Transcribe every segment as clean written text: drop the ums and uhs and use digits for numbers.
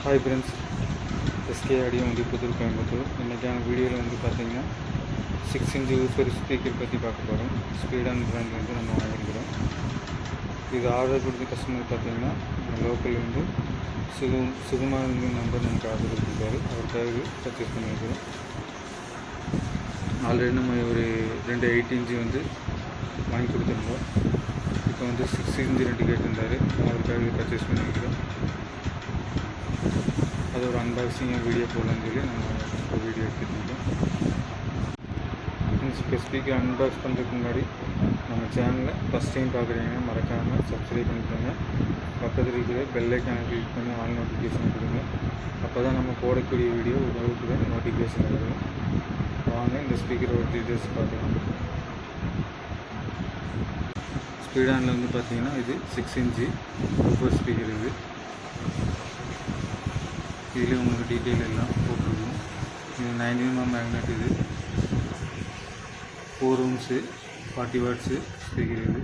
Hi friends, SK audio வந்து புதுர் கோயம்புத்தூர். இன்றைக்கான வீடியோவில் வந்து பார்த்திங்கன்னா 6 இன்ச் ஊஃபர் ஸ்பீக்கர் பற்றி பார்க்க போகிறோம். ஸ்பீடான பிராண்ட் வந்து நம்ம வாங்கியிருக்கிறோம். இது ஆர்டர் கொடுத்த கஸ்டமர் பார்த்திங்கன்னா லோக்கல் வந்து சுகுமார் நம்பர் நமக்கு ஆர்டர் கொடுத்துருக்காரு. அவருக்காக பர்ச்சேஸ் பண்ணியிருக்கிறோம். ஆல்ரெடி நம்ம ஒரு 2 8 இன்ச்சு வந்து வாங்கி கொடுத்துருந்தோம். இப்போ வந்து 6 இன்ச்சு 2 கேட்டிருந்தார். அவருக்காக பர்ச்சேஸ் பண்ணியிருக்கிறோம். அது ஒரு அன்பாக்சிங் வீடியோ போடலான்னு சொல்லி நம்ம இப்போ வீடியோ எடுத்துகிட்ருக்கோம். இப்போ ஸ்பீக்கர் அன்பாக்ஸ் பண்ணுறதுக்கு முன்னாடி நம்ம சேனலில் ஃபஸ்ட் டைம் பார்க்குறீங்கன்னா மறக்காமல் சப்ஸ்கிரைப் பண்ணிக்கோங்க. பக்கத்தில் இருக்கிற பெல் ஐக்கானை கிளிக் பண்ணி ஆல் நோட்டிஃபிகேஷன் கொடுங்க. அப்போ தான் நம்ம போடக்கூடிய வீடியோ உடனுக்குடன் நோட்டிஃபிகேஷன் வரும். வாங்க இந்த ஸ்பீக்கரோட டீட்டெயில்ஸ் பார்க்கலாம். ஸ்பீடானில் வந்து பார்த்திங்கன்னா இது 6 இன்ச்சு ஊஃபர் ஸ்பீக்கர். இதில் உங்களுக்கு டீட்டெயில் எல்லாம் போட்டிருக்கும். இது 90mm மேக்னெட். இது 4 ohms 40 watts ஸ்பீக்கர்.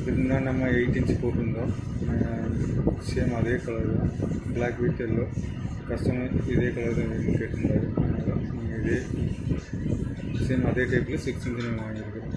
இதுதான் நம்ம 8 இன்ச்சு போட்டிருந்தோம். சேம் அதே கலர் தான், பிளாக் வித் எல்லோ. கஸ்டமர் இதே கலர் தான் கேட்டிருந்தாரு. அதனால் நீங்கள் இதே சேம் அதே டைப்பில் 6 இன்ச்சு நம்ம வாங்கியிருக்கிறோம்.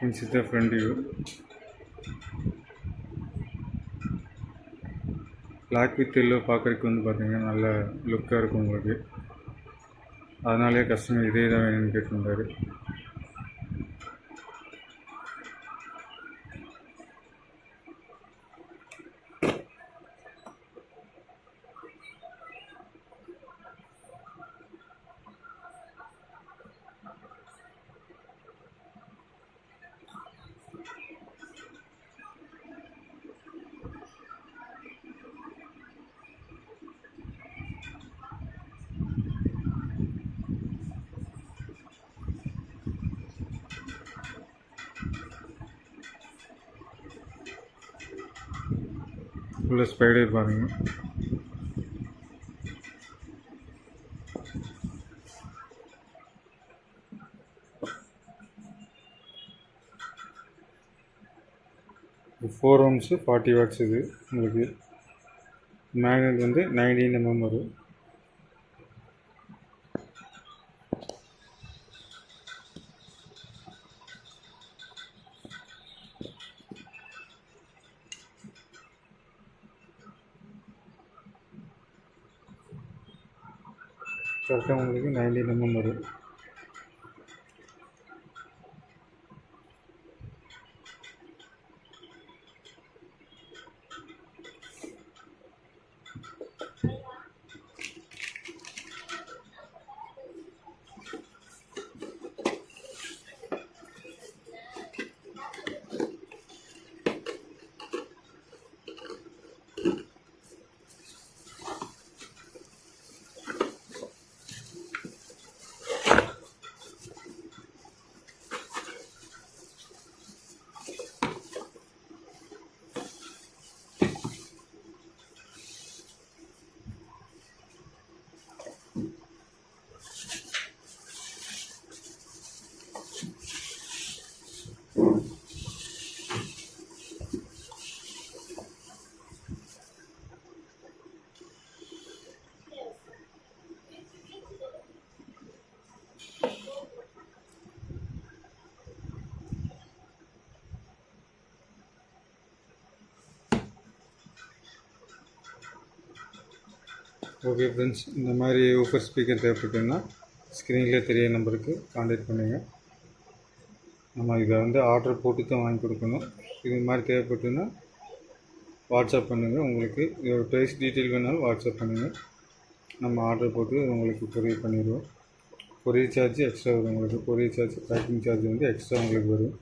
This is the front view. Black with yellow பார்க்குறதுக்கு வந்து பார்த்திங்கன்னா நல்ல லுக்காக இருக்கும் உங்களுக்கு. அதனாலே கஸ்டமர் இதே தான் வேணும்னு கேட்டிருந்தாரு. உள்ள ஸ்பைடர் பாருங்க. இது 4 ohms 40 watts. இது உங்களுக்கு மேக்னெட் வந்து 90mm வரும். கரெக்டாக உங்களுக்கு 90mm வரும். ஓகே ஃப்ரெண்ட்ஸ், இந்த மாதிரி ஊஃபர் ஸ்பீக்கர் தேவைப்பட்டுன்னா ஸ்க்ரீனில் தெரிய நம்பருக்கு கான்டாக்ட் பண்ணுங்கள். நம்ம இதை வந்து ஆர்டர் போட்டு தான் வாங்கி கொடுக்கணும். இது மாதிரி தேவைப்பட்டுன்னா வாட்ஸ்அப் பண்ணுங்கள். உங்களுக்கு இதோட ப்ரைஸ் டீட்டெயில் வேணாலும் வாட்ஸ்அப் பண்ணுங்கள். நம்ம ஆர்டர் போட்டு உங்களுக்கு கொரியர் பண்ணிடுவோம். கொரியர் சார்ஜ் எக்ஸ்ட்ரா வரும். உங்களுக்கு கொரியர் சார்ஜ், பேக்கிங் சார்ஜ் வந்து எக்ஸ்ட்ரா உங்களுக்கு வரும்.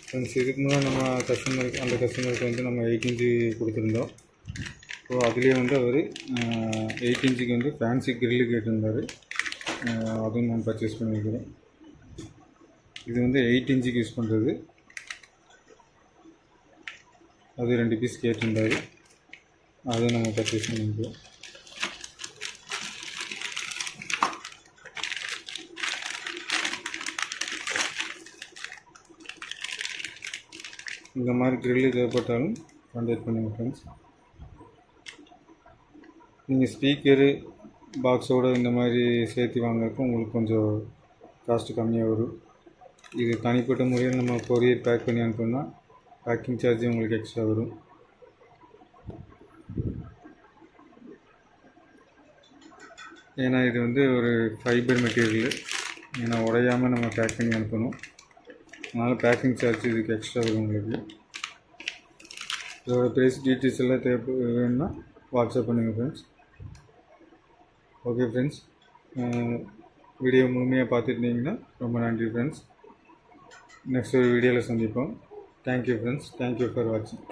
ஃப்ரெண்ட்ஸ், இதுக்கு முன்னாடி நம்ம அந்த கஸ்டமருக்கு வந்து நம்ம 8 இன்ச்சு கொடுத்துருந்தோம். ஸோ அதுலேயே வந்து அவர் 8 இன்ச்சுக்கு வந்து ஃபேன்சி கிரில்லு கேட்டிருந்தார். அதுவும் நம்ம பர்ச்சேஸ் பண்ணியிருக்கிறோம். இது வந்து 8 இன்ச்சுக்கு யூஸ் பண்ணுறது. அது 2 பீஸ் கேட்டிருந்தார். அதுவும் நம்ம பர்ச்சேஸ் பண்ணியிருக்கிறோம். இந்த மாதிரி கிரில்லு தேவைப்பட்டாலும் கான்டாக்ட் பண்ணுங்கள் ஃப்ரெண்ட்ஸ். நீங்கள் ஸ்பீக்கரு பாக்ஸோடு இந்த மாதிரி சேர்த்து வாங்குறதுக்கு உங்களுக்கு கொஞ்சம் காஸ்ட்டு கம்மியாக வரும். இது தனிப்பட்ட முறையில் நம்ம கொரியர் பேக் பண்ணி அனுப்போம்னா பேக்கிங் சார்ஜ் உங்களுக்கு எக்ஸ்ட்ரா வரும். ஏன்னா இது வந்து ஒரு ஃபைபர் மெட்டீரியல், ஏன்னா உடையாமல் நம்ம பேக் பண்ணி அனுப்பணும். அதனால் பேக்கிங் சார்ஜ் இதுக்கு எக்ஸ்ட்ரா வரும் உங்களுக்கு. இதோட ப்ரைஸ் டீட்டெயில்ஸ் எல்லாம் வேணும்னா வாட்ஸ்அப் பண்ணுங்கள் ஃப்ரெண்ட்ஸ். ஓகே ஃப்ரெண்ட்ஸ், வீடியோ முழுமையாக பார்த்துருந்தீங்கன்னா ரொம்ப நன்றி ஃப்ரெண்ட்ஸ். நெக்ஸ்ட் ஒரு வீடியோவில் சந்திப்போம். Thank you friends. தேங்க்யூ ஃபார் வாட்சிங்.